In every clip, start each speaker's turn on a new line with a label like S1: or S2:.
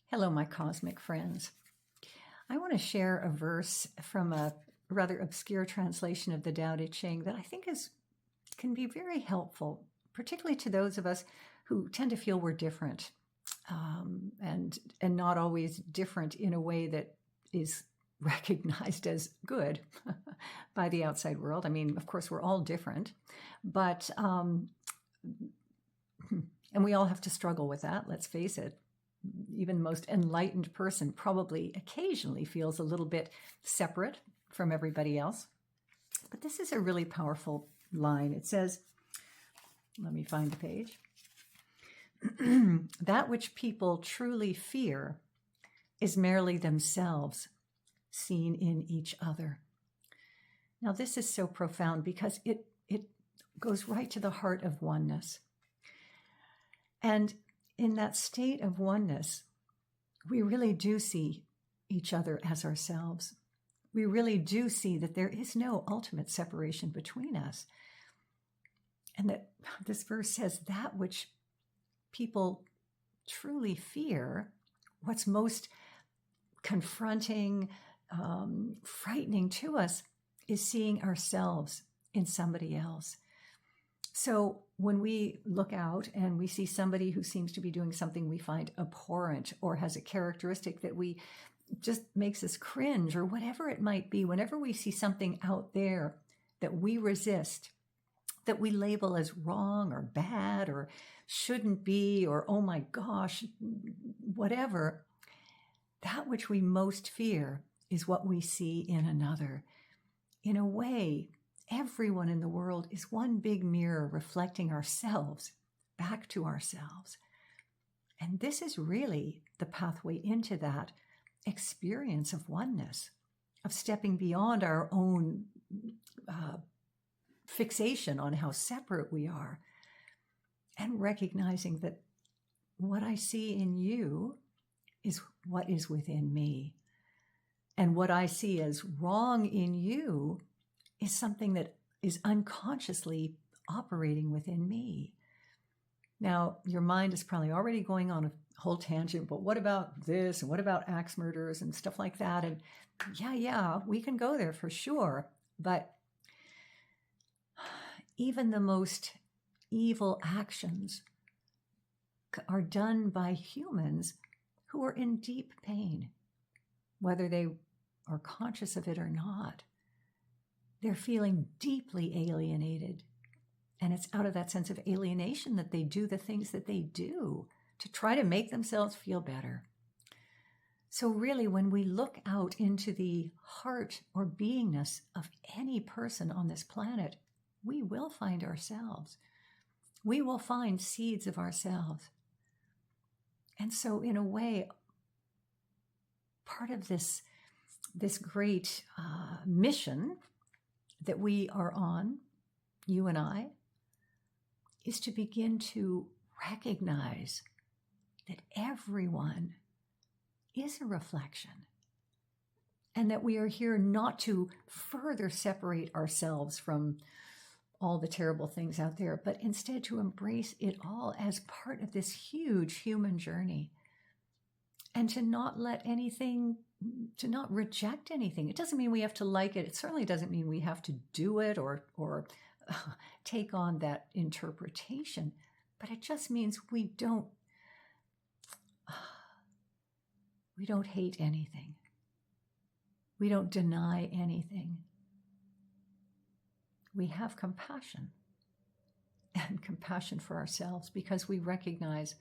S1: Hello, my cosmic friends. I want to share a verse from a rather obscure translation of the Tao Te Ching that I think can be very helpful, particularly to those of us who tend to feel we're different, and not always different in a way that is recognized as good by the outside world. I mean, of course, we're all different, but and we all have to struggle with that, let's face it. Even the most enlightened person probably occasionally feels a little bit separate from everybody else. But this is a really powerful line. It says, let me find the page. That which people truly fear is merely themselves seen in each other. Now, this is so profound because it goes right to the heart of oneness. And in that state of oneness, we really do see each other as ourselves. We really do see that there is no ultimate separation between us. And that this verse says that which people truly fear, what's most confronting, frightening to us, is seeing ourselves in somebody else. So when we look out and we see somebody who seems to be doing something we find abhorrent or has a characteristic that we just makes us cringe or whatever it might be, whenever we see something out there that we resist, that we label as wrong or bad or shouldn't be or, oh my gosh, whatever, that which we most fear is what we see in another. In a way, everyone in the world is one big mirror reflecting ourselves back to ourselves. And this is really the pathway into that experience of oneness, of stepping beyond our own fixation on how separate we are and recognizing that what I see in you is what is within me. And what I see as wrong in you is something that is unconsciously operating within me. Now, your mind is probably already going on a whole tangent, but what about this? And what about axe murders and stuff like that? And yeah, we can go there for sure. But even the most evil actions are done by humans who are in deep pain, whether they are conscious of it or not. They're feeling deeply alienated. And it's out of that sense of alienation that they do the things that they do to try to make themselves feel better. So really, when we look out into the heart or beingness of any person on this planet, we will find ourselves. We will find seeds of ourselves. And so in a way, part of this great mission that we are on, you and I, is to begin to recognize that everyone is a reflection and that we are here not to further separate ourselves from all the terrible things out there, but instead to embrace it all as part of this huge human journey and to not let anything, to not reject anything. It doesn't mean we have to like it. It certainly doesn't mean we have to do it or take on that interpretation, but it just means we don't hate anything. We don't deny anything. We have compassion and compassion for ourselves because we recognize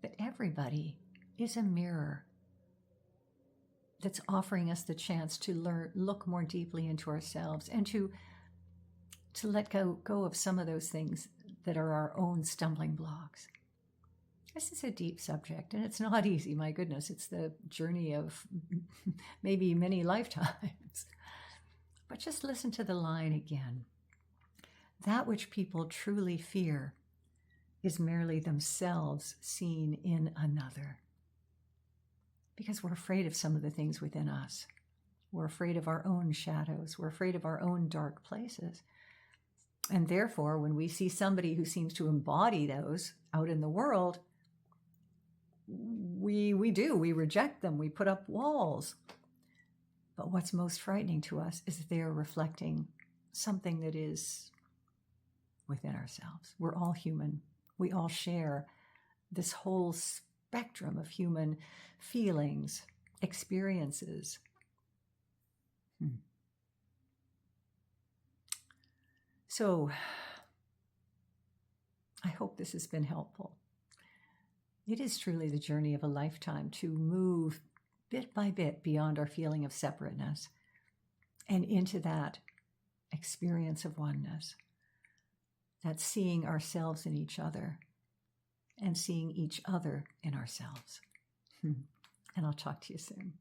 S1: that everybody is a mirror that's offering us the chance to look more deeply into ourselves and to let go of some of those things that are our own stumbling blocks. This is a deep subject, and it's not easy, my goodness. It's the journey of maybe many lifetimes. But just listen to the line again. That which people truly fear is merely themselves seen in another. Because we're afraid of some of the things within us. We're afraid of our own shadows. We're afraid of our own dark places. And therefore, when we see somebody who seems to embody those out in the world, we do. We reject them. We put up walls. But what's most frightening to us is that they are reflecting something that is within ourselves. We're all human. We all share this whole spectrum of human feelings, experiences. So I hope this has been helpful. It is truly the journey of a lifetime to move bit by bit beyond our feeling of separateness and into that experience of oneness, that seeing ourselves in each other and seeing each other in ourselves. And I'll talk to you soon.